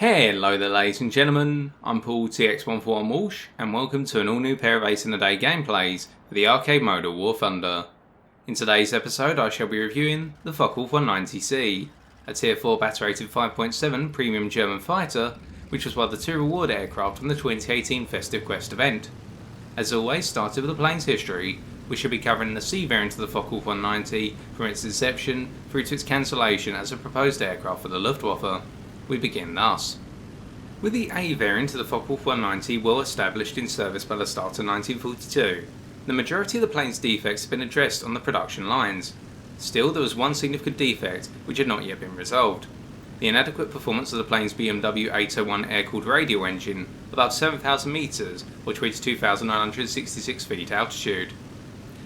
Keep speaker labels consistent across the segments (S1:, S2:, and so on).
S1: Hello there ladies and gentlemen, I'm Paul TX14 Walsh and welcome to an all new pair of Ace in a Day gameplays for the arcade mode of War Thunder. In today's episode I shall be reviewing the Focke-Wulf 190C, a tier 4 battle rated 5.7 premium German fighter which was one of the two reward aircraft from the 2018 Festive Quest event. As always, started with the plane's history, we shall be covering the C variant of the Focke-Wulf 190 from its inception through to its cancellation as a proposed aircraft for the Luftwaffe. We begin thus. With the A variant of the Focke-Wulf 190 well established in service by the start of 1942, the majority of the plane's defects have been addressed on the production lines. Still, there was one significant defect which had not yet been resolved: the inadequate performance of the plane's BMW 801 air-cooled radial engine above 7,000 metres or 22,966 feet altitude.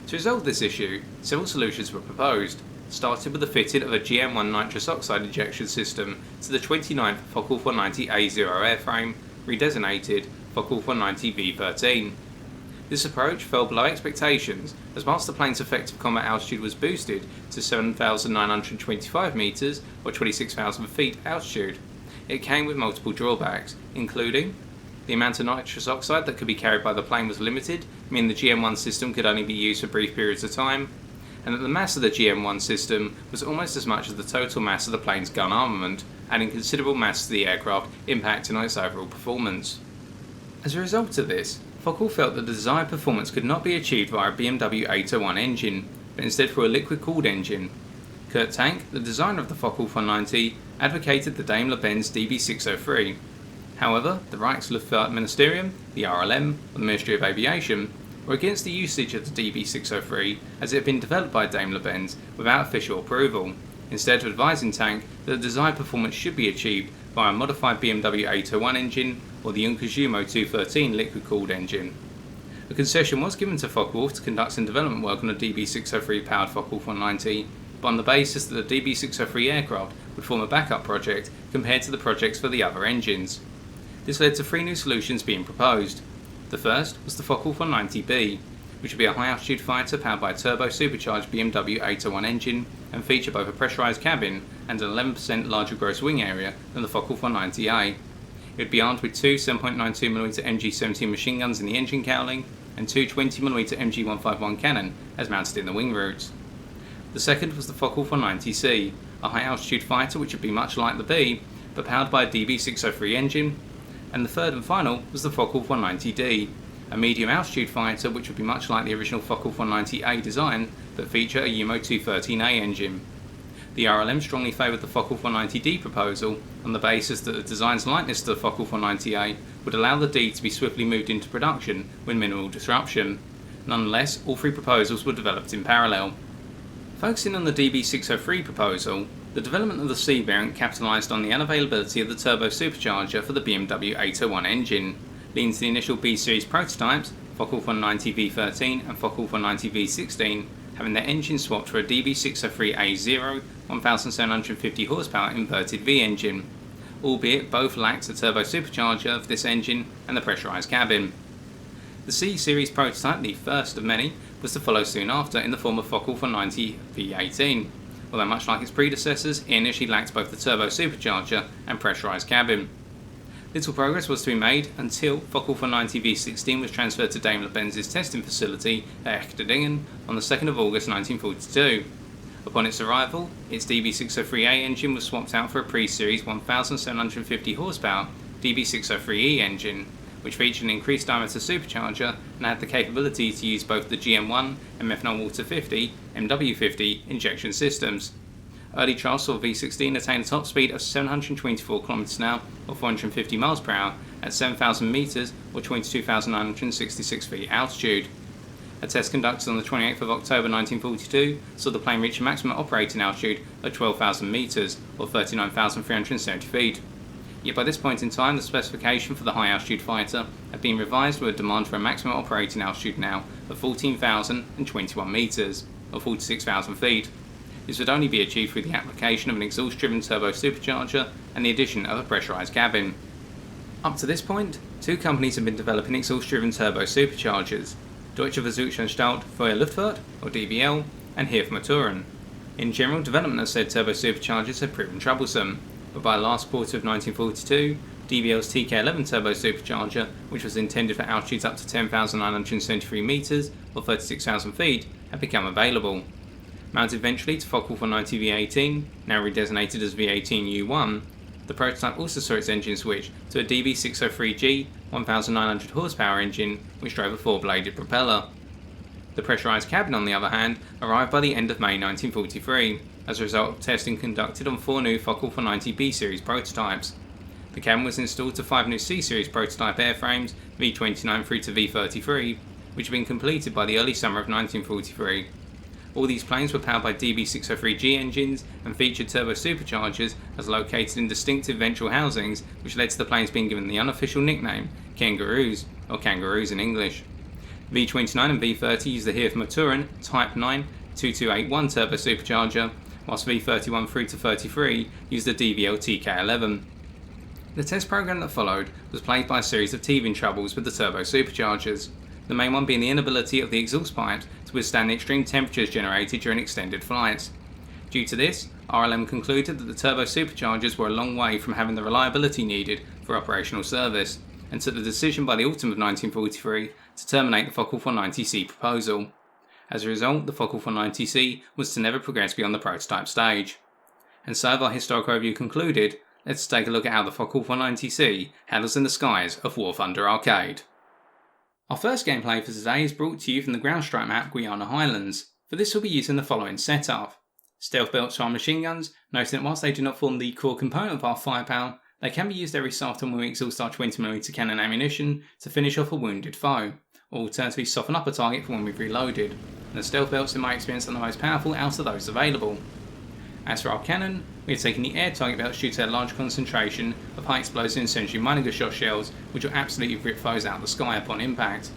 S1: To resolve this issue, several solutions were proposed, started with the fitting of a GM1 nitrous oxide injection system to the 29th Focke-Wulf 190A0 airframe, redesignated Focke-Wulf 190V13. This approach fell below expectations as whilst the plane's effective combat altitude was boosted to 7,925 metres or 26,000 feet altitude, it came with multiple drawbacks, including the amount of nitrous oxide that could be carried by the plane was limited, meaning the GM1 system could only be used for brief periods of time, and that the mass of the GM1 system was almost as much as the total mass of the plane's gun armament, adding considerable mass to the aircraft, impacting on its overall performance. As a result of this, Focke-Wulf felt that the desired performance could not be achieved via a BMW 801 engine, but instead through a liquid-cooled engine. Kurt Tank, the designer of the Focke-Wulf 190, advocated the Daimler-Benz DB603. However, the Reichsluftfahrtministerium, the RLM, or the Ministry of Aviation, were against the usage of the DB603 as it had been developed by Daimler-Benz without official approval, instead of advising Tank that the desired performance should be achieved via a modified BMW 801 engine or the Untitled 213 liquid-cooled engine. A concession was given to Focke-Wulf to conduct some development work on a DB603 powered Focke-Wulf 190, but on the basis that the DB603 aircraft would form a backup project compared to the projects for the other engines. This led to three new solutions being proposed. The first was the Focke-Wulf 190B, which would be a high-altitude fighter powered by a turbo-supercharged BMW 801 engine and feature both a pressurised cabin and an 11% larger gross wing area than the Focke-Wulf 190A. It would be armed with two 7.92mm MG17 machine guns in the engine cowling and two 20mm MG151 cannon as mounted in the wing roots. The second was the Focke-Wulf 190C, a high-altitude fighter which would be much like the B, but powered by a DB603 engine. And the third and final was the Focke-Wulf 190D, a medium altitude fighter which would be much like the original Focke-Wulf 190A design but feature a UMO 213A engine. The RLM strongly favoured the Focke-Wulf 190D proposal on the basis that the design's likeness to the Focke-Wulf 190A would allow the D to be swiftly moved into production with minimal disruption. Nonetheless, all three proposals were developed in parallel. Focusing on the DB603 proposal, the development of the C variant capitalised on the unavailability of the turbo supercharger for the BMW 801 engine, leading to the initial B series prototypes, Focke-Wulf 190V13 and Focke-Wulf 190V16, having their engine swapped for a DB603A0 1750 horsepower inverted V engine, albeit both lacked the turbo supercharger of this engine and the pressurised cabin. The C series prototype, the first of many, was to follow soon after in the form of Focke-Wulf 190V18. Although much like its predecessors, it initially lacked both the turbo supercharger and pressurised cabin. Little progress was to be made until Focke-Wulf 190V16 was transferred to Daimler-Benz's testing facility at Echterdingen on the 2nd of August 1942. Upon its arrival, its DB603A engine was swapped out for a pre-series 1750 horsepower DB603E engine, which featured an increased diameter supercharger and had the capability to use both the GM1 and methanol water 50 MW50 injection systems. Early trials saw V16 attain a top speed of 724 km/h or 450 mph at 7,000 metres or 22,966 feet altitude. A test conducted on the 28th of October 1942 saw the plane reach a maximum operating altitude of 12,000 metres or 39,370 feet. Yet by this point in time, the specification for the high-altitude fighter had been revised with a demand for a maximum operating altitude now of 14,021 metres, or 46,000 feet. This would only be achieved through the application of an exhaust-driven turbo supercharger and the addition of a pressurised cabin. Up to this point, two companies have been developing exhaust-driven turbo superchargers: Deutsche Versuchsanstalt für Luftfahrt, or DVL, and Hilf Motoren. In general, development of said turbo superchargers had proven troublesome, but by the last quarter of 1942, DBL's TK11 turbo supercharger, which was intended for altitudes up to 10,973 metres or 36,000 feet, had become available. Mounted eventually to Focke-Wulf 190 V18, now redesignated as V18U1, the prototype also saw its engine switch to a DB603G 1900 horsepower engine which drove a 4-bladed propeller. The pressurised cabin, on the other hand, arrived by the end of May 1943, as a result of testing conducted on 4 new Focke-Wulf 190 B-Series prototypes. The cabin was installed to 5 new C-Series prototype airframes, V29 through to V33, which had been completed by the early summer of 1943. All these planes were powered by DB603G engines and featured turbo superchargers as located in distinctive ventral housings, which led to the planes being given the unofficial nickname Kangaroos, or Kangaroos in English. V29 and V30 used the Heath Maturin Type 9 2281 turbo supercharger, whilst V31 through to 33 used the DBL TK11. The test program that followed was plagued by a series of teething troubles with the turbo superchargers, the main one being the inability of the exhaust pipes to withstand the extreme temperatures generated during extended flights. Due to this, RLM concluded that the turbo superchargers were a long way from having the reliability needed for operational service, and took the decision by the autumn of 1943 to terminate the Focke-Wulf 190C proposal. As a result, the Focke-Wulf 190C was to never progress beyond the prototype stage. And so, with our historical review concluded, let's take a look at how the Focke-Wulf 190C handles in the skies of War Thunder Arcade. Our first gameplay for today is brought to you from the ground strike map Guiana Highlands. For this we'll be using the following setup. Stealth belts for our machine guns, noting that whilst they do not form the core component of our firepower, they can be used every so often when we exhaust our 20mm cannon ammunition to finish off a wounded foe, or alternatively soften up a target for when we've reloaded, and the stealth belts in my experience are the most powerful out of those available. As for our cannon, we are taking the air target belts due to their large concentration of high explosive and century mining shot shells, which will absolutely rip foes out of the sky upon impact.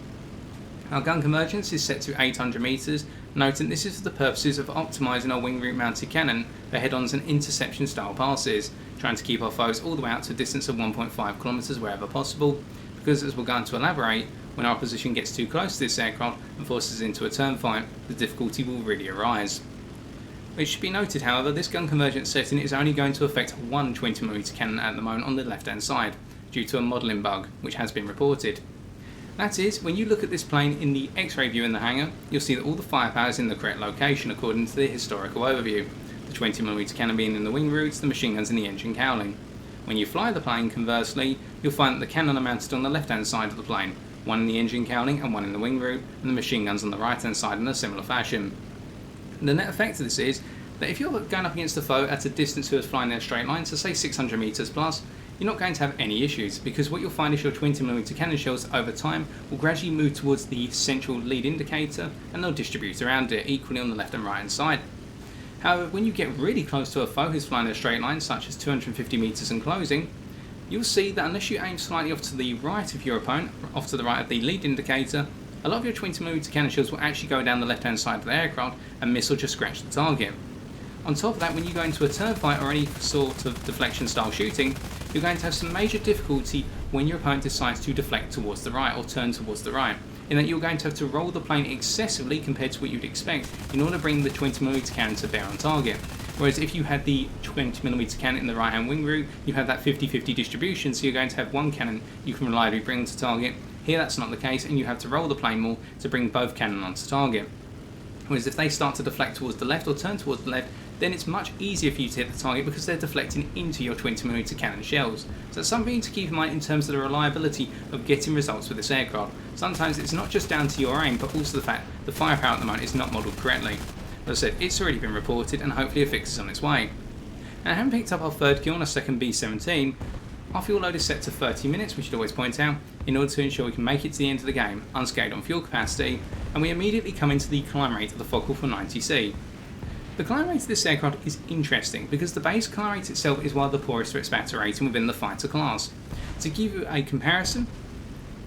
S1: Our gun convergence is set to 800 metres, noting this is for the purposes of optimising our wing root mounted cannon for head-ons and interception style passes, trying to keep our foes all the way out to a distance of 1.5 kilometres wherever possible, because as we're going to elaborate, when our opposition gets too close to this aircraft and forces us into a turn fight, the difficulty will really arise. It should be noted, however, this gun convergence setting is only going to affect one 20mm cannon at the moment on the left hand side, due to a modelling bug, which has been reported. That is, when you look at this plane in the X-ray view in the hangar, you'll see that all the firepower is in the correct location according to the historical overview, the 20mm cannon being in the wing roots, the machine guns in the engine cowling. When you fly the plane, conversely, you'll find that the cannon are mounted on the left hand side of the plane, one in the engine cowling and one in the wing root, and the machine guns on the right hand side in a similar fashion. The net effect of this is that if you're going up against a foe at a distance who is flying in a straight line, so say 600 metres plus, you're not going to have any issues, because what you'll find is your 20mm cannon shells over time will gradually move towards the central lead indicator and they'll distribute around it equally on the left and right hand side. However, when you get really close to a foe who's flying in a straight line, such as 250 metres and closing, you'll see that unless you aim slightly off to the right of your opponent, off to the right of the lead indicator, a lot of your 20mm cannon shells will actually go down the left hand side of the aircraft and miss or just scratch the target. On top of that, when you go into a turn fight or any sort of deflection style shooting, you're going to have some major difficulty when your opponent decides to deflect towards the right or turn towards the right, in that you're going to have to roll the plane excessively compared to what you'd expect in order to bring the 20mm cannon to bear on target. Whereas if you had the 20mm cannon in the right hand wing root, you have that 50-50 distribution, so you're going to have one cannon you can reliably bring to target. Here that's not the case, and you have to roll the plane more to bring both cannon onto target. Whereas if they start to deflect towards the left or turn towards the left, then it's much easier for you to hit the target because they're deflecting into your 20mm cannon shells. So it's something to keep in mind in terms of the reliability of getting results with this aircraft. Sometimes it's not just down to your aim, but also the fact the firepower at the moment is not modelled correctly. As I said, it's already been reported and hopefully a fix is on its way. Now, having picked up our third kill on a second B-17, our fuel load is set to 30 minutes, we should always point out, in order to ensure we can make it to the end of the game unscathed on fuel capacity, and we immediately come into the climb rate of the Focke-Wulf 190C. The climb rate of this aircraft is interesting because the base climb rate itself is one of the poorest for its battle rating within the fighter class. To give you a comparison,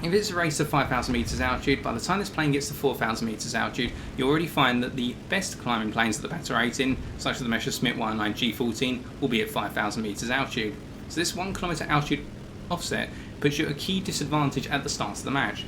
S1: if it's a race to 5,000 metres altitude, by the time this plane gets to 4,000 metres altitude, you'll already find that the best climbing planes at the battle rating, such as the Messerschmitt 109 G14, will be at 5,000 metres altitude. So this 1 kilometre altitude offset puts you at a key disadvantage at the start of the match.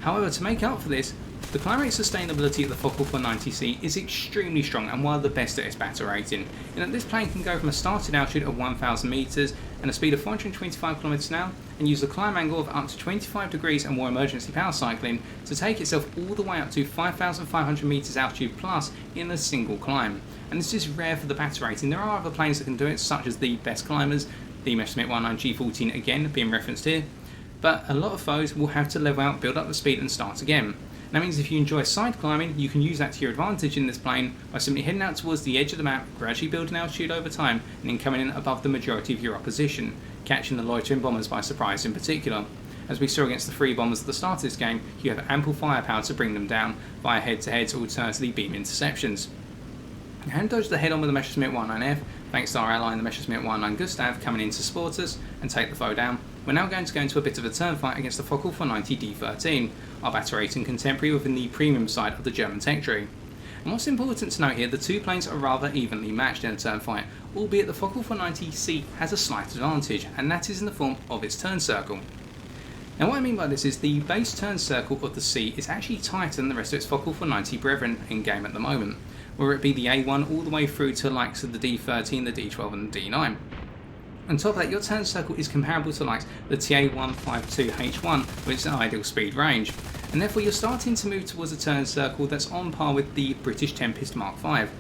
S1: However, to make up for this, The climb rate sustainability of the Focke-Wulf 190C is extremely strong and one of the best at its battle rating, in that this plane can go from a starting altitude of 1000 metres and a speed of 425 km an hour and use a climb angle of up to 25 degrees and more emergency power cycling to take itself all the way up to 5500 metres altitude plus in a single climb. And this is rare for the battle rating. There are other planes that can do it, such as the best climbers, the Messerschmitt 19 G14 again being referenced here, but a lot of foes will have to level out, build up the speed and start again. That means if you enjoy side climbing, you can use that to your advantage in this plane by simply heading out towards the edge of the map, gradually building altitude over time, and then coming in above the majority of your opposition, catching the loitering bombers by surprise in particular. As we saw against the free bombers at the start of this game, you have ample firepower to bring them down via head-to-heads or alternatively beam interceptions. Hand dodge the head on with the Messerschmitt 19F, thanks to our ally in the Messerschmitt 19 Gustav coming in to support us and take the foe down. We're now going to go into a bit of a turn fight against the Focke-Wulf 190 D13, our battle rating contemporary within the premium side of the German tech tree. And what's important to note here, the two planes are rather evenly matched in a turn fight, albeit the Focke-Wulf 190C has a slight advantage, and that is in the form of its turn circle. Now what I mean by this is the base turn circle of the C is actually tighter than the rest of its Focke-Wulf 190 brethren in game at the moment, whether it be the A1 all the way through to the likes of the D13, the D12 and the D9. On top of that, your turn circle is comparable to likes the TA152H1 with its ideal speed range, and therefore you're starting to move towards a turn circle that's on par with the British Tempest Mark V.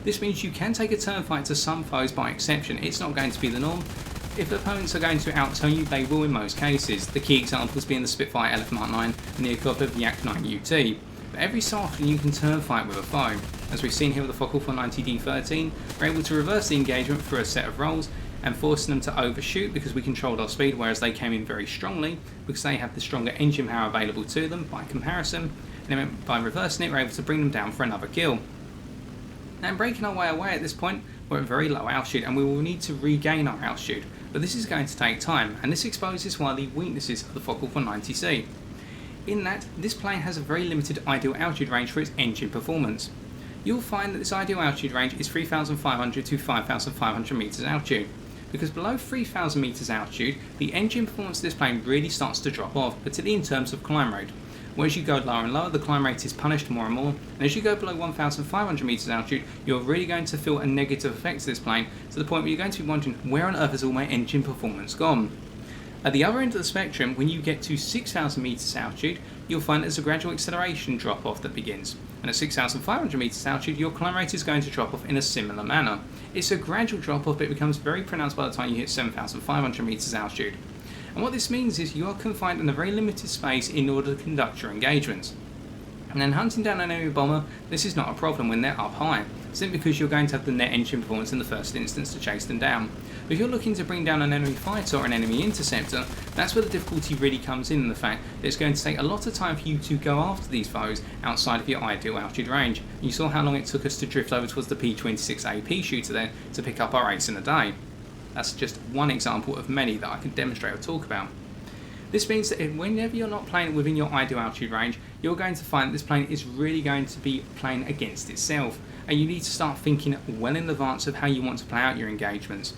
S1: This means you can take a turn fight to some foes by exception. It's not going to be the norm. If opponents are going to outtone you, they will in most cases, the key examples being the Spitfire LF Mark 9 and the equivalent of the Yak 9 UT. But every so often you can turn fight with a foe. As we've seen here with the Focke-Wulf 190 D13, we're able to reverse the engagement through a set of rolls and forcing them to overshoot because we controlled our speed, whereas they came in very strongly because they have the stronger engine power available to them by comparison, and then by reversing it we're able to bring them down for another kill. Now breaking our way away at this point, we're at very low altitude and we will need to regain our altitude, but this is going to take time, and this exposes one of the weaknesses of the Focke-Wulf 190C, in that this plane has a very limited ideal altitude range for its engine performance. You'll find that this ideal altitude range is 3,500 to 5,500 metres altitude, because below 3,000 metres altitude, the engine performance of this plane really starts to drop off, particularly in terms of climb rate. Whereas you go lower and lower, the climb rate is punished more and more, and as you go below 1,500 metres altitude, you're really going to feel a negative effect to this plane, to the point where you're going to be wondering, where on earth has all my engine performance gone? At the other end of the spectrum, when you get to 6,000 metres altitude, you'll find there's a gradual acceleration drop off that begins, and at 6,500 metres altitude your climb rate is going to drop off in a similar manner. It's a gradual drop off, but it becomes very pronounced by the time you hit 7,500 metres altitude. And what this means is you are confined in a very limited space in order to conduct your engagements. And then hunting down an enemy bomber, this is not a problem when they're up high, simply because you're going to have the net engine performance in the first instance to chase them down. But if you're looking to bring down an enemy fighter or an enemy interceptor, that's where the difficulty really comes in the fact that it's going to take a lot of time for you to go after these foes outside of your ideal altitude range. You saw how long it took us to drift over towards the P26 AP shooter there to pick up our 8s in a day. That's just one example of many that I can demonstrate or talk about. This means that whenever you're not playing within your ideal altitude range, you're going to find that this plane is really going to be playing against itself, and you need to start thinking well in advance of how you want to play out your engagements.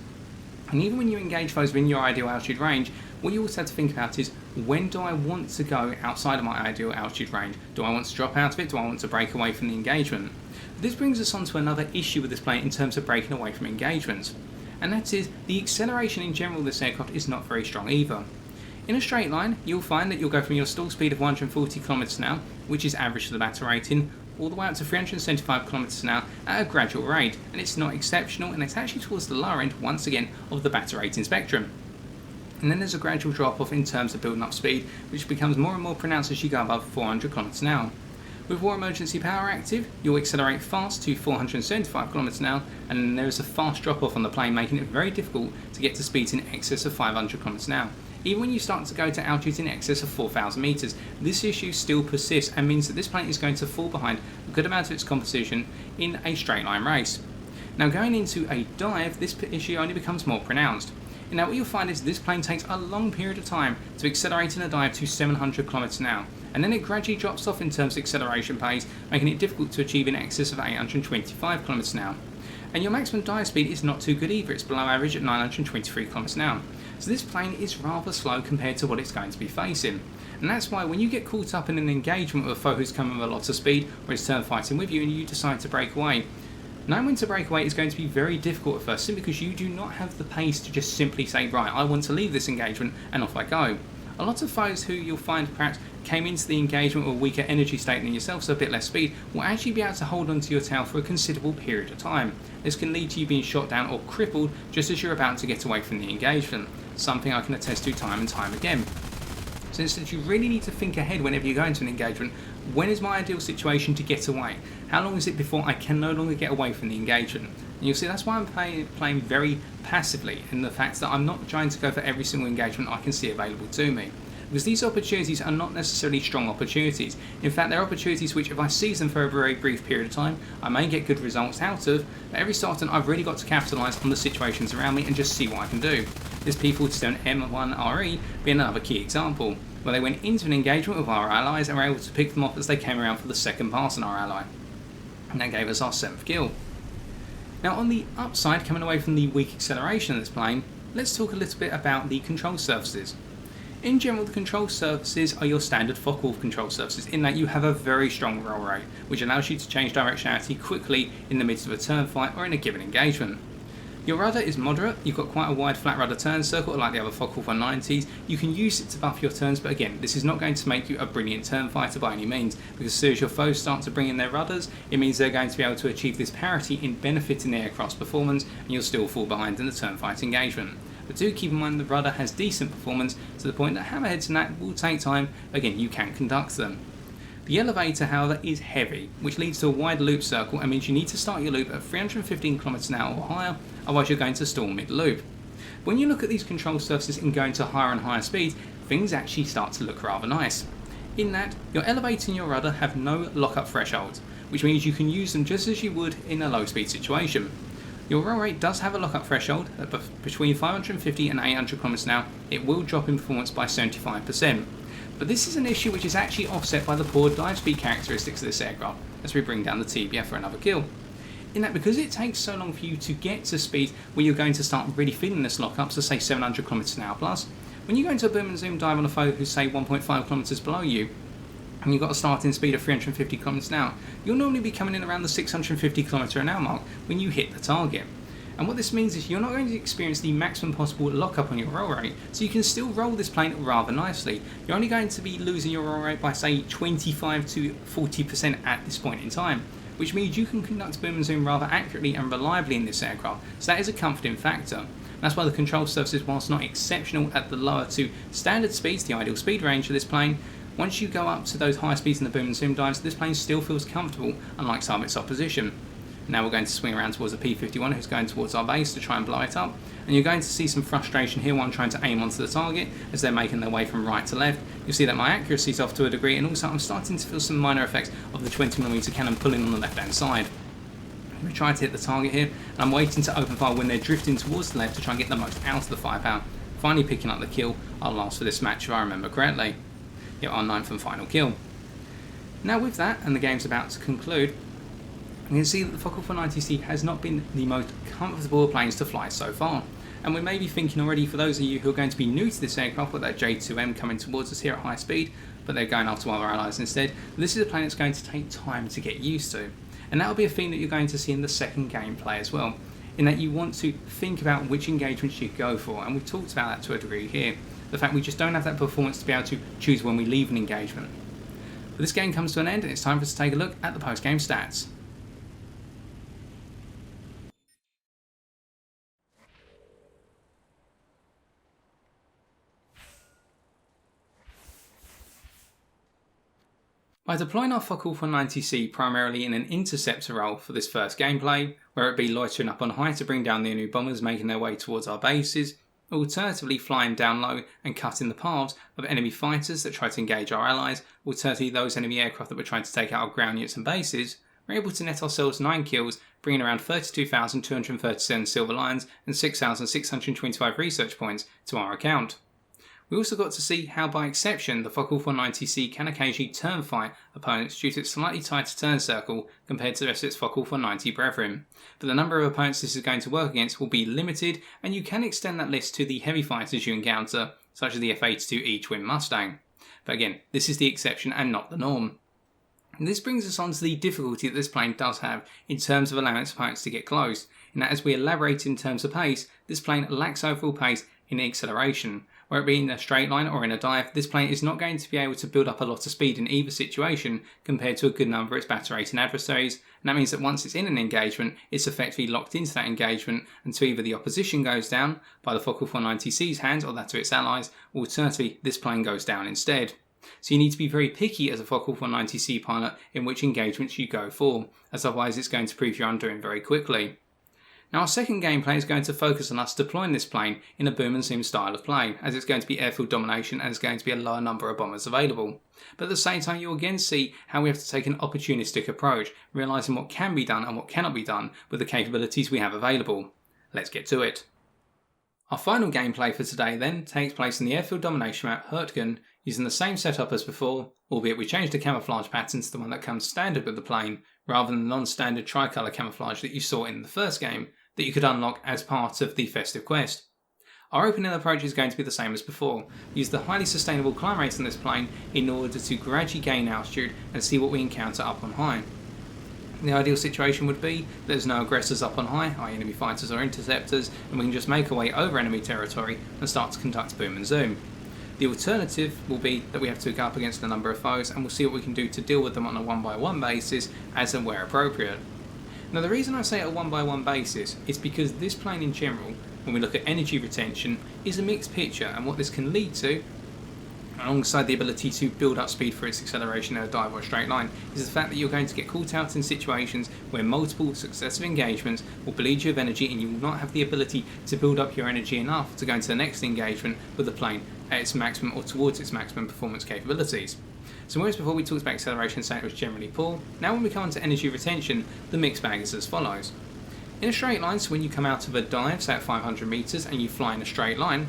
S1: And even when you engage foes within your ideal altitude range, what you also have to think about is, when do I want to go outside of my ideal altitude range? Do I want to drop out of it? Do I want to break away from the engagement? This brings us on to another issue with this plane in terms of breaking away from engagements, and that is the acceleration in general of this aircraft is not very strong either. In a straight line, you'll find that you'll go from your stall speed of 140 km an hour, which is average for the battle rating, all the way up to 375 km an hour at a gradual rate, and it's not exceptional, and it's actually towards the lower end, once again, of the battle rating spectrum. And then there's a gradual drop off in terms of building up speed, which becomes more and more pronounced as you go above 400 km an hour. With War Emergency Power active, you'll accelerate fast to 475 km an hour, and then there is a fast drop off on the plane, making it very difficult to get to speeds in excess of 500 km an hour. Even when you start to go to altitudes in excess of 4,000 metres, this issue still persists and means that this plane is going to fall behind a good amount of its competition in a straight line race. Now going into a dive, this issue only becomes more pronounced. And now what you'll find is this plane takes a long period of time to accelerate in a dive to 700 km an hour, and then it gradually drops off in terms of acceleration pace, making it difficult to achieve in excess of 825 km an hour. And your maximum dive speed is not too good either, it's below average at 923 km an hour. So this plane is rather slow compared to what it's going to be facing. And that's why when you get caught up in an engagement with a foe who's coming with a lot of speed or is turn fighting with you and you decide to break away, knowing when to break away is going to be very difficult at first, simply because you do not have the pace to just simply say, right, I want to leave this engagement and off I go. A lot of foes who you'll find perhaps came into the engagement with a weaker energy state than yourself, so a bit less speed, will actually be able to hold onto your tail for a considerable period of time. This can lead to you being shot down or crippled just as you're about to get away from the engagement, something I can attest to time and time again. So instead, you really need to think ahead whenever you go into an engagement. When is my ideal situation to get away? How long is it before I can no longer get away from the engagement? And you'll see that's why I'm playing very passively, in the fact that I'm not trying to go for every single engagement I can see available to me. Because these opportunities are not necessarily strong opportunities. In fact, they're opportunities which, if I seize them for a very brief period of time, I may get good results out of, but every so often I've really got to capitalise on the situations around me and just see what I can do. This P47 M1RE being another key example, where they went into an engagement with our allies and were able to pick them off as they came around for the second pass on our ally. And that gave us our 7th kill. Now on the upside, coming away from the weak acceleration of this plane, let's talk a little bit about the control surfaces. In general, the control surfaces are your standard Focke-Wulf control surfaces, in that you have a very strong roll rate, which allows you to change directionality quickly in the midst of a turn fight or in a given engagement. Your rudder is moderate, you've got quite a wide flat rudder turn circle like the other Focke-Wulf 190s. You can use it to buff your turns, but again, this is not going to make you a brilliant turn fighter by any means, because as soon as your foes start to bring in their rudders, it means they're going to be able to achieve this parity in benefiting the aircraft's performance, and you'll still fall behind in the turn fight engagement. But do keep in mind the rudder has decent performance to the point that hammerheads and that will take time, again you can conduct them. The elevator, however, is heavy, which leads to a wide loop circle and means you need to start your loop at 315 km/h or higher, otherwise you're going to stall mid-loop. When you look at these control surfaces and go into higher and higher speeds, things actually start to look rather nice. In that, your elevator and your rudder have no lock-up thresholds, which means you can use them just as you would in a low-speed situation. Your roll rate does have a lock-up threshold, but between 550 and 800 km/h, it will drop in performance by 75%. But this is an issue which is actually offset by the poor dive speed characteristics of this aircraft, as we bring down the TBF for another kill. In that, because it takes so long for you to get to speed where you're going to start really feeling this lock-up, so say 700 km/h plus, when you go into a boom and zoom dive on a foe who's say 1.5 km below you, and you've got a starting speed of 350 km/h, you'll normally be coming in around the 650 km/h mark when you hit the target. And what this means is you're not going to experience the maximum possible lockup on your roll rate, so you can still roll this plane rather nicely. You're only going to be losing your roll rate by say 25 to 40% at this point in time, which means you can conduct boom and zoom rather accurately and reliably in this aircraft, so that is a comforting factor. That's why the control surfaces, whilst not exceptional at the lower to standard speeds, the ideal speed range of this plane, once you go up to those high speeds in the boom and zoom dives, this plane still feels comfortable, unlike some of its opposition. Now we're going to swing around towards the P51 who's going towards our base to try and blow it up, and you're going to see some frustration here while I'm trying to aim onto the target as they're making their way from right to left. You'll see that my accuracy is off to a degree, and also I'm starting to feel some minor effects of the 20mm cannon pulling on the left hand side. I'm going to try to hit the target here, and I'm waiting to open fire when they're drifting towards the left to try and get the most out of the firepower, finally picking up the kill, our last for this match if I remember correctly. Yep, our 9th and final kill. Now with that, and the game's about to conclude, you can see that the Focke-Wulf 190C has not been the most comfortable of planes to fly so far. And we may be thinking already, for those of you who are going to be new to this aircraft with that J2M coming towards us here at high speed, but they're going after one of our allies instead, this is a plane that's going to take time to get used to. And that will be a theme that you're going to see in the second gameplay as well, in that you want to think about which engagements you go for, and we've talked about that to a degree here. The fact we just don't have that performance to be able to choose when we leave an engagement. But this game comes to an end, and it's time for us to take a look at the post-game stats. By deploying our Focke-Wulf 190C primarily in an interceptor role for this first gameplay, where it be loitering up on high to bring down the enemy bombers making their way towards our bases, alternatively flying down low and cutting the paths of enemy fighters that try to engage our allies, alternatively those enemy aircraft that were trying to take out our ground units and bases, we're able to net ourselves 9 kills, bringing around 32,237 silver lions and 6,625 research points to our account. We also got to see how by exception the Focke-Wulf 190C can occasionally turn fight opponents due to its slightly tighter turn circle compared to the rest of its Focke-Wulf 190 brethren. But the number of opponents this is going to work against will be limited, and you can extend that list to the heavy fighters you encounter, such as the F-82E twin Mustang. but again, this is the exception and not the norm. And this brings us on to the difficulty that this plane does have in terms of allowing its opponents to get close, in that as we elaborate in terms of pace, this plane lacks overall pace in acceleration. Whether it be in a straight line or in a dive, this plane is not going to be able to build up a lot of speed in either situation compared to a good number of its battle rating adversaries, and that means that once it's in an engagement, it's effectively locked into that engagement until either the opposition goes down by the Focke-Wulf 190C's hands or that of its allies, or alternatively this plane goes down instead. So you need to be very picky as a Focke-Wulf 190C pilot in which engagements you go for, as otherwise it's going to prove your undoing very quickly. Now our second gameplay is going to focus on us deploying this plane in a boom and zoom style of play, as it's going to be airfield domination and there's going to be a lower number of bombers available. But at the same time you'll again see how we have to take an opportunistic approach, realising what can be done and what cannot be done with the capabilities we have available. Let's get to it. Our final gameplay for today then takes place in the airfield domination map Hurtgen, using the same setup as before, albeit we changed the camouflage pattern to the one that comes standard with the plane, rather than the non-standard tricolour camouflage that you saw in the first game, that you could unlock as part of the festive quest. Our opening approach is going to be the same as before. Use the highly sustainable climb rate on this plane in order to gradually gain altitude and see what we encounter up on high. The ideal situation would be that there's no aggressors up on high, i.e. enemy fighters or interceptors, and we can just make our way over enemy territory and start to conduct boom and zoom. The alternative will be that we have to go up against a number of foes and we'll see what we can do to deal with them on a one-by-one basis as and where appropriate. Now the reason I say a one-by-one basis is because this plane in general, when we look at energy retention, is a mixed picture, and what this can lead to, alongside the ability to build up speed for its acceleration in a dive or a straight line, is the fact that you're going to get caught out in situations where multiple successive engagements will bleed you of energy and you will not have the ability to build up your energy enough to go into the next engagement with the plane at its maximum or towards its maximum performance capabilities. So whereas before we talked about acceleration saying it was generally poor, now when we come on to energy retention, the mixed bag is as follows. In a straight line, so when you come out of a dive, say at 500 metres, and you fly in a straight line,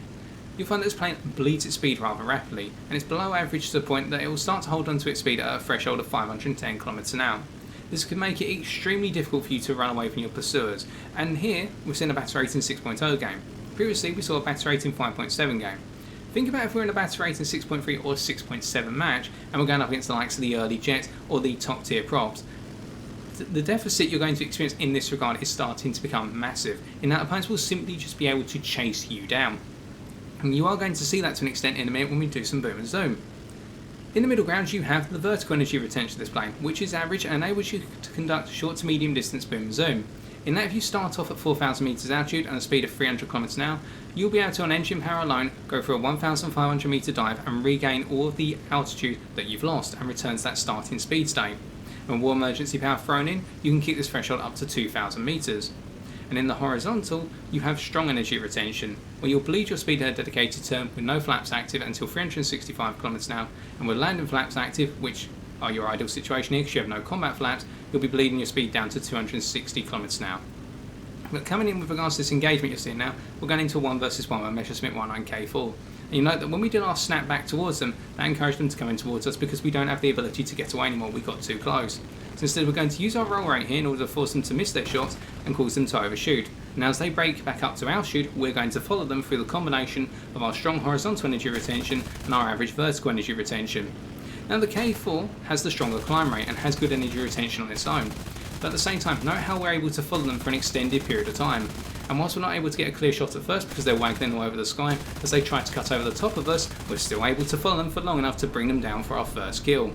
S1: you'll find that this plane bleeds its speed rather rapidly, and it's below average to the point that it will start to hold onto its speed at a threshold of 510 km an hour. This could make it extremely difficult for you to run away from your pursuers, and here we've seen a battle rating 6.0 game. Previously we saw a battle rating 5.7 game. Think about if we're in a battle rating 6.3 or 6.7 match and we're going up against the likes of the early jets or the top tier props. The deficit you're going to experience in this regard is starting to become massive, in that opponents will simply just be able to chase you down. And you are going to see that to an extent in a minute when we do some boom and zoom. In the middle ground you have the vertical energy retention of this plane, which is average and enables you to conduct short to medium distance boom and zoom. In that if you start off at 4,000 metres altitude and a speed of 300 km an hour, you'll be able to on engine power alone go for a 1,500 metre dive and regain all of the altitude that you've lost and return to that starting speed state. When war emergency power thrown in, you can keep this threshold up to 2,000 metres. And in the horizontal, you have strong energy retention, where you'll bleed your speed at a dedicated turn with no flaps active until 365 km an hour, and with landing flaps active, which are your ideal situation here because you have no combat flaps, you'll be bleeding your speed down to 260 km an hour. But coming in with regards to this engagement you're seeing now, we're going into a 1 versus 1 with Messerschmitt 19K4. And you note that when we did our snap back towards them, that encouraged them to come in towards us because we don't have the ability to get away anymore, we got too close. So instead we're going to use our roll rate here in order to force them to miss their shots and cause them to overshoot. Now as they break back up to altitude, we're going to follow them through the combination of our strong horizontal energy retention and our average vertical energy retention. Now the K4 has the stronger climb rate and has good energy retention on its own, but at the same time note how we're able to follow them for an extended period of time. And whilst we're not able to get a clear shot at first because they're waggling all over the sky, as they try to cut over the top of us, we're still able to follow them for long enough to bring them down for our first kill.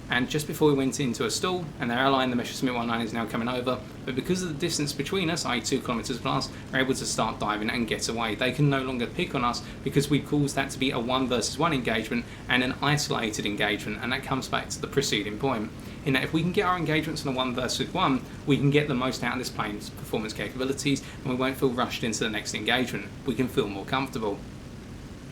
S1: And just before we went into a stall, and their ally in the Messerschmitt 19 is now coming over, but because of the distance between us, i.e. 2 km plus, we're able to start diving and get away. They can no longer pick on us because we've caused that to be a 1 versus 1 engagement and an isolated engagement, and that comes back to the preceding point. In that if we can get our engagements on a 1 versus 1, we can get the most out of this plane's performance capabilities and we won't feel rushed into the next engagement. We can feel more comfortable.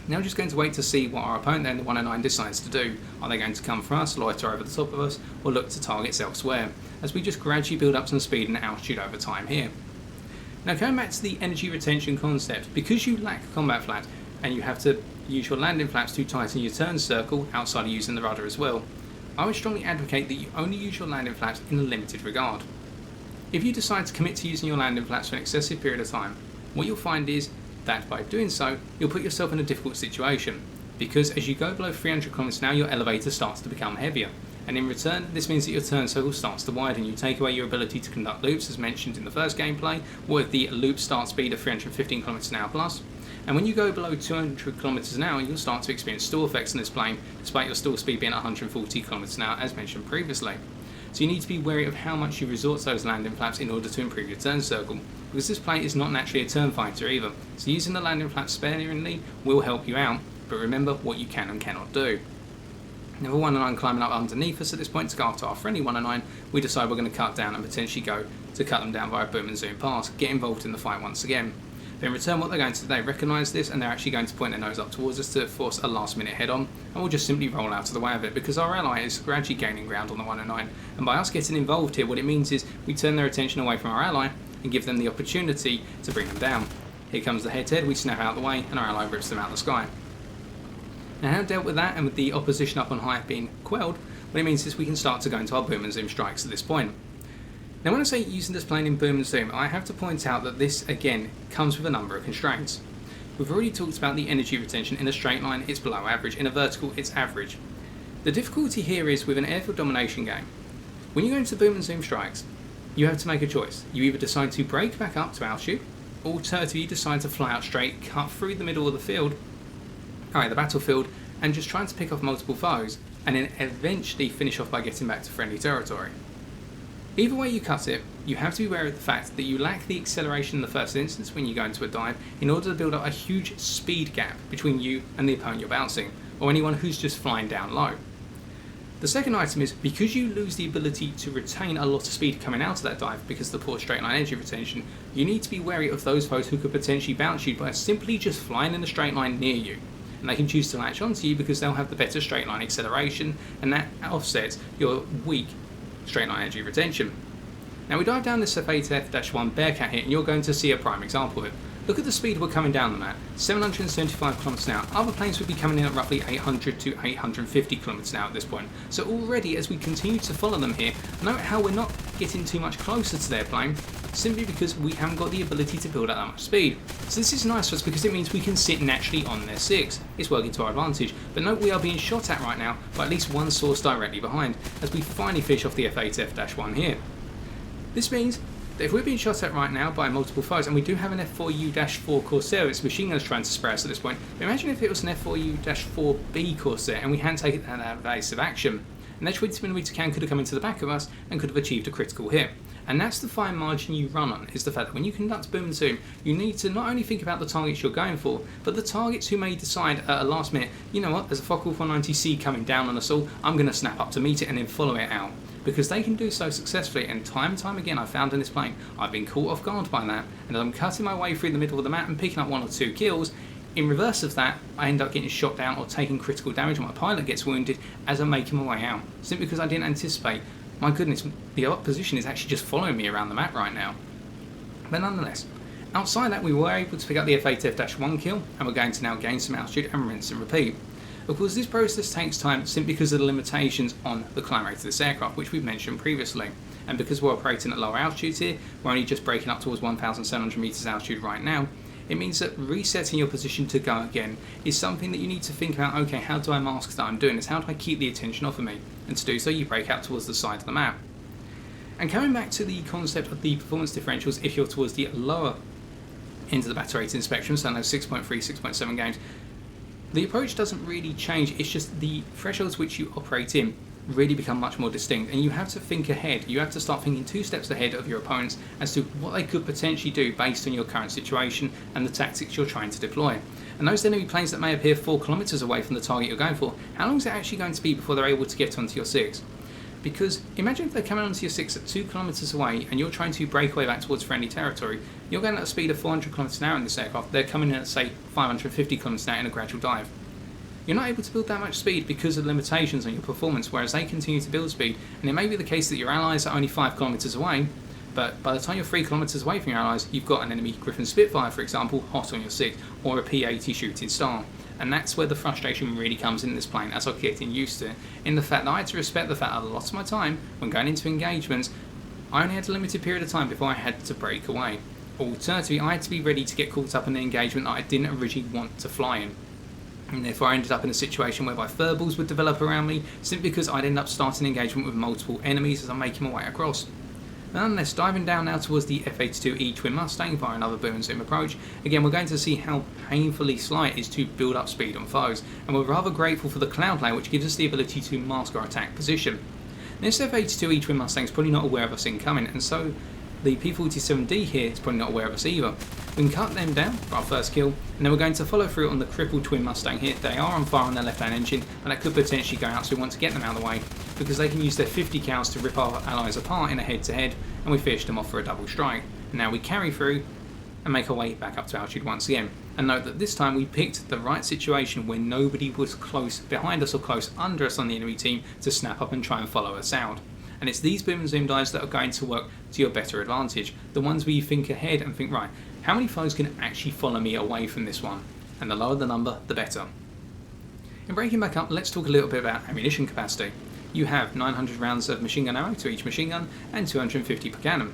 S1: Now we're just going to wait to see what our opponent then, the 109, decides to do. Are they going to come for us, loiter over the top of us, or look to targets elsewhere, as we just gradually build up some speed and altitude over time here. Now going back to the energy retention concept, because you lack combat flaps and you have to use your landing flaps to tighten your turn circle outside of using the rudder as well, I would strongly advocate that you only use your landing flaps in a limited regard. If you decide to commit to using your landing flaps for an excessive period of time, what you'll find is that by doing so, you'll put yourself in a difficult situation. because as you go below 300 kilometers an hour, your elevator starts to become heavier. And in return, this means that your turn circle starts to widen. You take away your ability to conduct loops, as mentioned in the first gameplay, with the loop start speed of 315 km an hour plus. And when you go below 200 km an hour, you'll start to experience stall effects in this plane, despite your stall speed being 140 km an hour, as mentioned previously. So you need to be wary of how much you resort to those landing flaps in order to improve your turn circle, because this plane is not naturally a turn fighter either. So using the landing flaps sparingly will help you out, but remember what you can and cannot do. Now, 109 climbing up underneath us at this point to go after our friendly 109, we decide we're going to cut down and potentially go to cut them down via boom and zoom pass, get involved in the fight once again. But in return, what they're going to do, they recognise this and they're actually going to point their nose up towards us to force a last minute head on, and we'll just simply roll out of the way of it because our ally is gradually gaining ground on the 109, and by us getting involved here, what it means is we turn their attention away from our ally and give them the opportunity to bring them down. Here comes the head, we snap out of the way and our ally rips them out of the sky. Now, having dealt with that and with the opposition up on high being quelled, what it means is we can start to go into our boom and zoom strikes at this point. Now, when I say using this plane in boom and zoom, I have to point out that this again comes with a number of constraints. We've already talked about the energy retention. In a straight line it's below average, in a vertical it's average. The difficulty here is with an Airfield Domination game, when you go into boom and zoom strikes, you have to make a choice. You either decide to brake back up to altitude, or alternatively you decide to fly out straight, cut through the middle of the battlefield, and just trying to pick off multiple foes, and then eventually finish off by getting back to friendly territory. Either way you cut it, you have to be aware of the fact that you lack the acceleration in the first instance when you go into a dive in order to build up a huge speed gap between you and the opponent you're bouncing, or anyone who's just flying down low. The second item is, because you lose the ability to retain a lot of speed coming out of that dive because of the poor straight line energy retention, you need to be wary of those foes who could potentially bounce you by simply just flying in a straight line near you. And they can choose to latch onto you because they'll have the better straight line acceleration, and that offsets your weak straight line energy retention. Now, we dive down this F8F-1 Bearcat here, and you're going to see a prime example of it. Look at the speed we're coming down them at, 775 km an hour. Other planes would be coming in at roughly 800 to 850 km an hour at this point. So already, as we continue to follow them here, note how we're not getting too much closer to their plane, simply because we haven't got the ability to build up that much speed. So this is nice for us because it means we can sit naturally on their 6. It's working to our advantage. But note we are being shot at right now by at least one source directly behind, as we finally finish off the F8F-1 here. This means that if we're being shot at right now by multiple foes, and we do have an F4U-4 Corsair, it's machine guns trying to spray us at this point, but imagine if it was an F4U-4B Corsair and we hadn't taken that evasive action. An Edge 20mm can could have come into the back of us and could have achieved a critical hit. And that's the fine margin you run on, is the fact that when you conduct boom and zoom, you need to not only think about the targets you're going for, but the targets who may decide at a last minute, you know what, there's a Focke-Wulf 190C coming down on us all, I'm going to snap up to meet it and then follow it out. Because they can do so successfully, and time again I've found in this plane, I've been caught off guard by that, and as I'm cutting my way through the middle of the map and picking up 1 or 2 kills, in reverse of that, I end up getting shot down or taking critical damage, and my pilot gets wounded as I'm making my way out, simply because I didn't anticipate. My goodness, the opposition is actually just following me around the map right now. But nonetheless, outside that, we were able to pick up the F8F-1 kill, and we're going to now gain some altitude and rinse and repeat. Of course, this process takes time simply because of the limitations on the climb rate of this aircraft, which we've mentioned previously. And because we're operating at lower altitudes here, we're only just breaking up towards 1,700 meters altitude right now, it means that resetting your position to go again is something that you need to think about. Okay, how do I mask that I'm doing this? How do I keep the attention off of me? And to do so, you break out towards the side of the map. And coming back to the concept of the performance differentials, if you're towards the lower end of the battle rating spectrum, so those 6.3, 6.7 games, the approach doesn't really change. It's just the thresholds which you operate in really become much more distinct, and you have to think ahead. You have to start thinking 2 steps ahead of your opponents as to what they could potentially do based on your current situation and the tactics you're trying to deploy. And those enemy planes that may appear 4 kilometers away from the target you're going for, how long is it actually going to be before they're able to get onto your 6? Because imagine if they're coming onto your 6 at 2 kilometers away and you're trying to break away back towards friendly territory. You're going at a speed of 400 kilometers an hour in this aircraft. They're coming in at, say, 550 kilometers an hour in a gradual dive. You're not able to build that much speed because of limitations on your performance, whereas they continue to build speed. And it may be the case that your allies are only 5 kilometers away, but by the time you're 3 kilometers away from your allies, you've got an enemy Griffin Spitfire, for example, hot on your 6, or a P-80 Shooting Star. And that's where the frustration really comes in this plane, as I'm getting used to, in the fact that I had to respect the fact that a lot of my time, when going into engagements, I only had a limited period of time before I had to break away. Alternatively, I had to be ready to get caught up in an engagement that I didn't originally want to fly in. And therefore I ended up in a situation whereby furballs would develop around me simply because I'd end up starting engagement with multiple enemies as I'm making my way across. Nonetheless, diving down now towards the F82E Twin Mustang via another boom and zoom approach, again we're going to see how painfully sly it is to build up speed on foes, and we're rather grateful for the cloud layer which gives us the ability to mask our attack position. This F82E Twin Mustang is probably not aware of us incoming, and so the P47D here is probably not aware of us either. We can cut them down for our first kill, and then we're going to follow through on the crippled Twin Mustang here. They are on fire on their left-hand engine, and that could potentially go out, so we want to get them out of the way, because they can use their 50 cals to rip our allies apart in a head-to-head, and we finished them off for a double strike. And now we carry through and make our way back up to altitude once again. And note that this time we picked the right situation where nobody was close behind us or close under us on the enemy team to snap up and try and follow us out. And it's these boom and zoom dives that are going to work to your better advantage. The ones where you think ahead and think, right, how many foes can actually follow me away from this one? And the lower the number, the better. In breaking back up, let's talk a little bit about ammunition capacity. You have 900 rounds of machine gun ammo to each machine gun and 250 per cannon.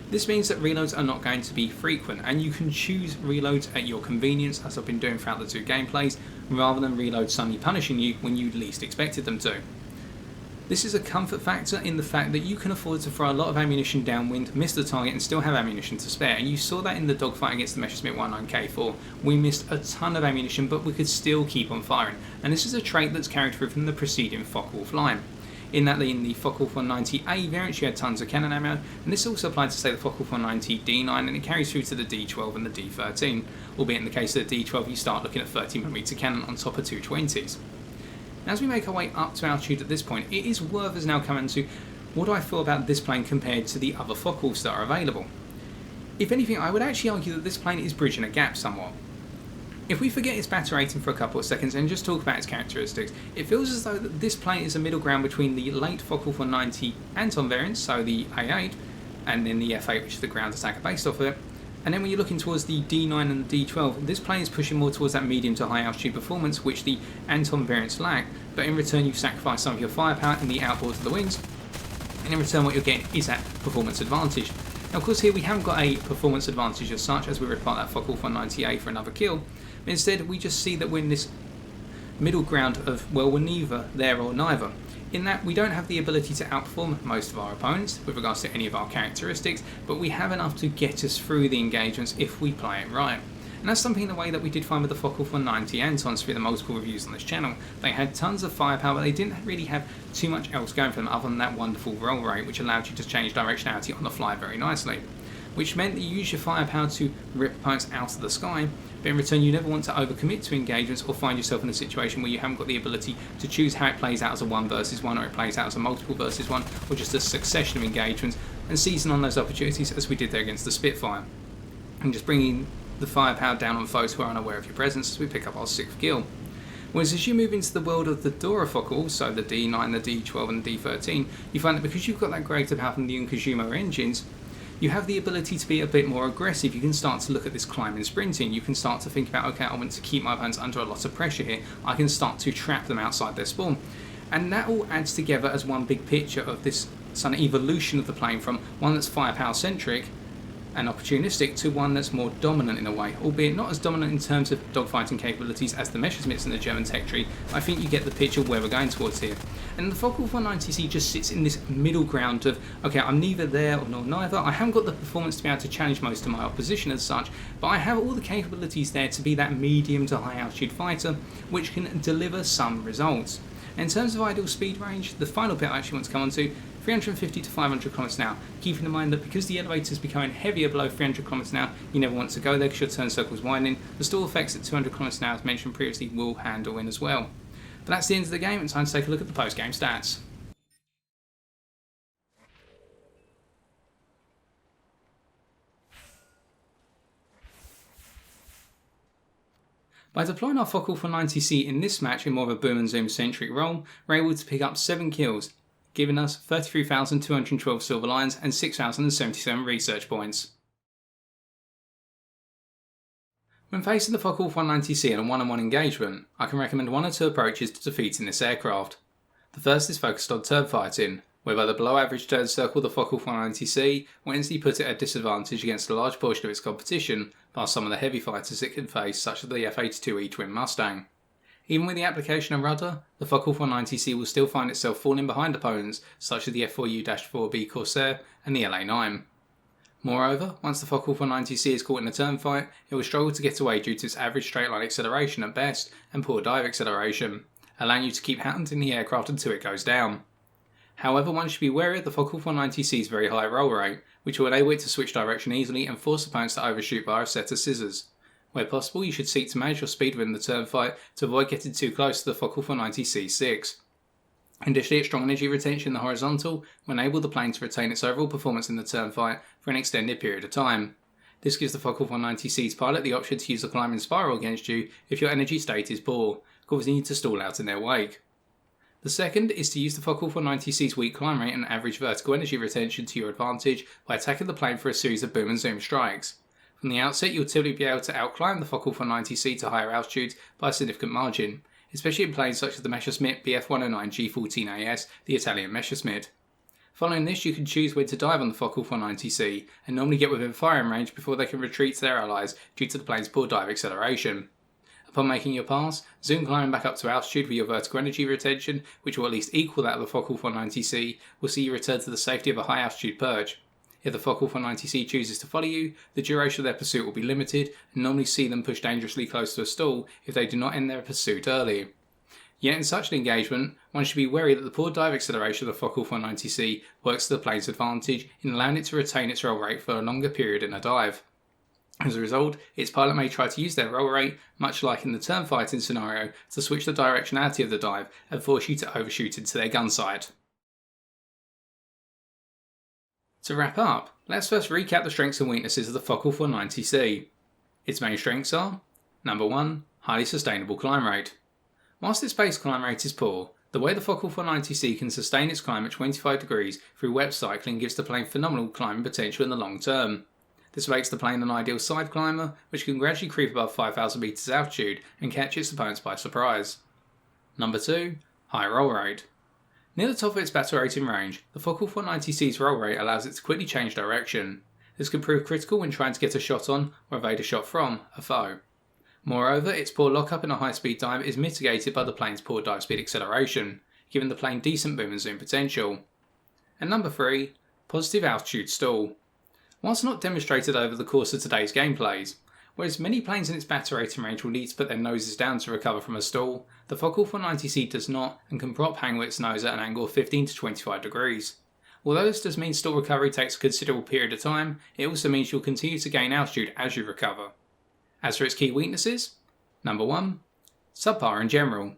S1: This means that reloads are not going to be frequent, and you can choose reloads at your convenience, as I've been doing throughout the two gameplays, rather than reloads suddenly punishing you when you least expected them to. This is a comfort factor in the fact that you can afford to throw a lot of ammunition downwind, miss the target and still have ammunition to spare, and you saw that in the dogfight against the Messerschmitt 19K4. We missed a ton of ammunition but we could still keep on firing, and this is a trait that's carried through from the preceding Focke-Wulf line. In that in the Focke-Wulf 190A variant you had tons of cannon ammo, and this also applied to say the Focke-Wulf 190 D9, and it carries through to the D12 and the D13, albeit in the case of the D12 you start looking at 30mm cannon on top of 220s. As we make our way up to altitude at this point, it is worth us now coming to what do I feel about this plane compared to the other Focke-Wulfs that are available. If anything, I would actually argue that this plane is bridging a gap somewhat. If we forget its battle rating for a couple of seconds and just talk about its characteristics, it feels as though that this plane is a middle ground between the late Focke-Wulf 190 Anton variants, so the A8, and then the F8, which is the ground attacker based off of it. And then when you're looking towards the D9 and the D12, this plane is pushing more towards that medium to high altitude performance which the Anton variants lack, but in return you sacrifice some of your firepower in the outboards of the wings, and in return what you're getting is that performance advantage. Now of course here we haven't got a performance advantage as such, as we rip apart that Focke-Wulf 190A for another kill, but instead we just see that we're in this middle ground of, well, we're neither there or neither. In that we don't have the ability to outperform most of our opponents with regards to any of our characteristics, but we have enough to get us through the engagements if we play it right. And that's something in the way that we did find with the Focke-Wulf 190 Antons through the multiple reviews on this channel. They had tons of firepower, but they didn't really have too much else going for them other than that wonderful roll rate, which allowed you to change directionality on the fly very nicely. Which meant that you use your firepower to rip opponents out of the sky, but in return you never want to overcommit to engagements or find yourself in a situation where you haven't got the ability to choose how it plays out as a 1 versus 1, or it plays out as a multiple versus 1, or just a succession of engagements, and seizing on those opportunities as we did there against the Spitfire. And just bringing the firepower down on foes who are unaware of your presence as we pick up our 6th kill. Whereas as you move into the world of the Dora Focke-Wulf, so the D9, the D12 and the D13, you find that because you've got that greater power from the Unkajima engines, you have the ability to be a bit more aggressive. You can start to look at this climbing sprinting. You can start to think about, okay, I want to keep my opponents under a lot of pressure here. I can start to trap them outside their spawn. And that all adds together as one big picture of this sort of evolution of the plane from one that's firepower centric and opportunistic to one that's more dominant in a way, albeit not as dominant in terms of dogfighting capabilities as the Messerschmitts and the German tech tree. I think you get the picture of where we're going towards here. And the Focke-Wulf 190C just sits in this middle ground of, okay, I'm neither there nor neither. I haven't got the performance to be able to challenge most of my opposition as such, but I have all the capabilities there to be that medium to high altitude fighter, which can deliver some results. In terms of ideal speed range, the final bit I actually want to come on to, 350 to 500 km an hour, keeping in mind that because the elevator is becoming heavier below 300 km an hour, you never want to go there because your turn circle is widening. The stall effects at 200 km an hour, as mentioned previously, will handle in as well. But that's the end of the game, it's time to take a look at the post-game stats. By deploying our Focke-Wulf 190C in this match in more of a boom and zoom centric role, we're able to pick up 7 kills, giving us 33,212 silver lions and 6,077 research points. When facing the Focke-Wulf 190C in a one-on-one engagement, I can recommend 1 or 2 approaches to defeating this aircraft. The first is focused on turb fighting, whereby the below average turn circle the Focke-Wulf 190C will instantly put it at a disadvantage against a large portion of its competition, past some of the heavy fighters it can face, such as the F82E Twin Mustang. Even with the application of rudder, the Focke-Wulf 190C will still find itself falling behind opponents such as the F4U-4B Corsair and the LA9. Moreover, once the Focke-Wulf 190C is caught in a turn fight, it will struggle to get away due to its average straight line acceleration at best and poor dive acceleration, allowing you to keep hounding the aircraft until it goes down. However, one should be wary of the Focke-Wulf 190C's very high roll rate, which will enable it to switch direction easily and force opponents to overshoot via a set of scissors. Where possible, you should seek to manage your speed within the turn fight to avoid getting too close to the Focke-Wulf 190C6. Additionally, its strong energy retention in the horizontal will enable the plane to retain its overall performance in the turn fight for an extended period of time. This gives the Focke-Wulf 190C's pilot the option to use a climbing spiral against you if your energy state is poor, causing you to stall out in their wake. The second is to use the Focke-Wulf 190C's weak climb rate and average vertical energy retention to your advantage by attacking the plane for a series of boom and zoom strikes. From the outset, you'll typically be able to outclimb the Focke-Wulf 190C to higher altitudes by a significant margin, especially in planes such as the Messerschmitt Bf109 G14AS, the Italian Messerschmitt. Following this, you can choose when to dive on the Focke-Wulf 190C and normally get within firing range before they can retreat to their allies due to the plane's poor dive acceleration. Upon making your pass, zoom climbing back up to altitude with your vertical energy retention, which will at least equal that of the Focke-Wulf 190C, will see you return to the safety of a high altitude perch. If the Focke-Wulf 190C chooses to follow you, the duration of their pursuit will be limited and normally see them push dangerously close to a stall if they do not end their pursuit early. Yet in such an engagement, one should be wary that the poor dive acceleration of the Focke-Wulf 190C works to the plane's advantage in allowing it to retain its roll rate for a longer period in a dive. As a result, its pilot may try to use their roll rate, much like in the turn fighting scenario, to switch the directionality of the dive and force you to overshoot into their gun sight. To wrap up, let's first recap the strengths and weaknesses of the Focke-Wulf 190C. Its main strengths are: Number 1. Highly sustainable climb rate. Whilst its base climb rate is poor, the way the Focke-Wulf 190C can sustain its climb at 25 degrees through web cycling gives the plane phenomenal climbing potential in the long term. This makes the plane an ideal side climber, which can gradually creep above 5,000 metres altitude and catch its opponents by surprise. Number 2. High roll rate. Near the top of its battle rating range, the Focke-Wulf 190C's roll rate allows it to quickly change direction. This can prove critical when trying to get a shot on, or evade a shot from, a foe. Moreover, its poor lockup in a high-speed dive is mitigated by the plane's poor dive speed acceleration, giving the plane decent boom and zoom potential. And number 3. Positive altitude stall. Whilst not demonstrated over the course of today's gameplays, whereas many planes in its battle rating range will need to put their noses down to recover from a stall, the Focke-Wulf 190C does not and can prop hang with its nose at an angle of 15 to 25 degrees. Although this does mean stall recovery takes a considerable period of time, it also means you'll continue to gain altitude as you recover. As for its key weaknesses, Number 1. Subpar in general.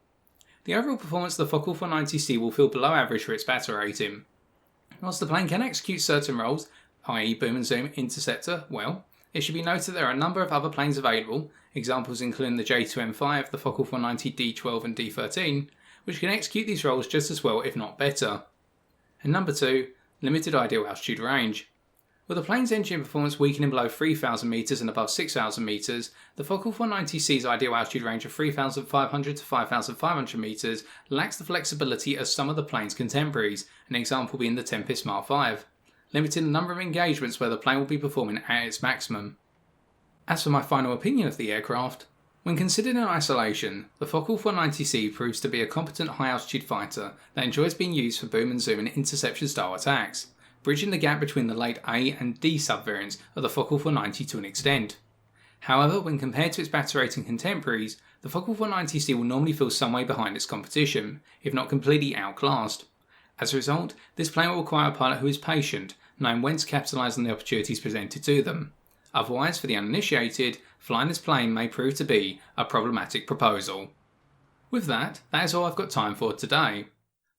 S1: The overall performance of the Focke-Wulf 190C will feel below average for its battle rating. Whilst the plane can execute certain roles, i.e. boom and zoom, interceptor, well, it should be noted that there are a number of other planes available, examples including the J2M5, the Focke-Wulf 190 D12 and D13, which can execute these roles just as well if not better. And number 2, limited ideal altitude range. With the plane's engine performance weakening below 3,000 metres and above 6,000 metres, the Focke-Wulf 190C's ideal altitude range of 3,500 to 5,500 metres lacks the flexibility of some of the plane's contemporaries, an example being the Tempest Mark V, limiting the number of engagements where the plane will be performing at its maximum. As for my final opinion of the aircraft, when considered in isolation, the Focke-Wulf 190C proves to be a competent high-altitude fighter that enjoys being used for boom and zoom and interception-style attacks, bridging the gap between the late A and D subvariants of the Focke-Wulf 190 to an extent. However, when compared to its battle rating contemporaries, the Focke-Wulf 190C will normally feel some way behind its competition, if not completely outclassed. As a result, this plane will require a pilot who is patient, knowing when to capitalise on the opportunities presented to them. Otherwise, for the uninitiated, flying this plane may prove to be a problematic proposal. With that is all I've got time for today.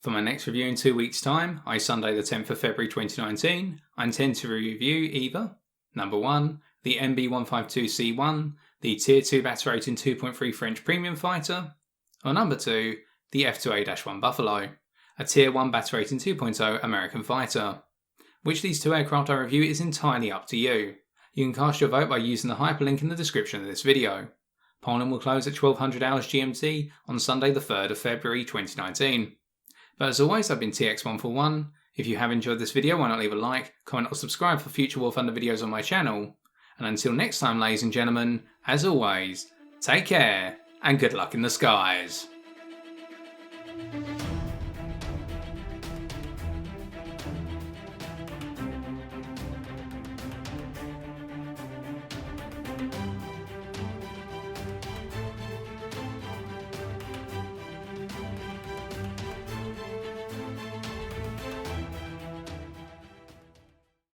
S1: For my next review in 2 weeks' time, i.e. Sunday the 10th of February 2019, I intend to review either Number 1, the MB152C1, the Tier 2 battle rating 2.3 French premium fighter, or Number 2, the F2A-1 Buffalo, a Tier 1 battle rating 2.0 American fighter. Which of these two aircraft I review is entirely up to you. You can cast your vote by using the hyperlink in the description of this video. Polling will close at 1200 hours GMT on Sunday the 3rd of February 2019. But as always, I've been TX141. If you have enjoyed this video, why not leave a like, comment or subscribe for future War Thunder videos on my channel. And until next time, ladies and gentlemen, as always, take care and good luck in the skies.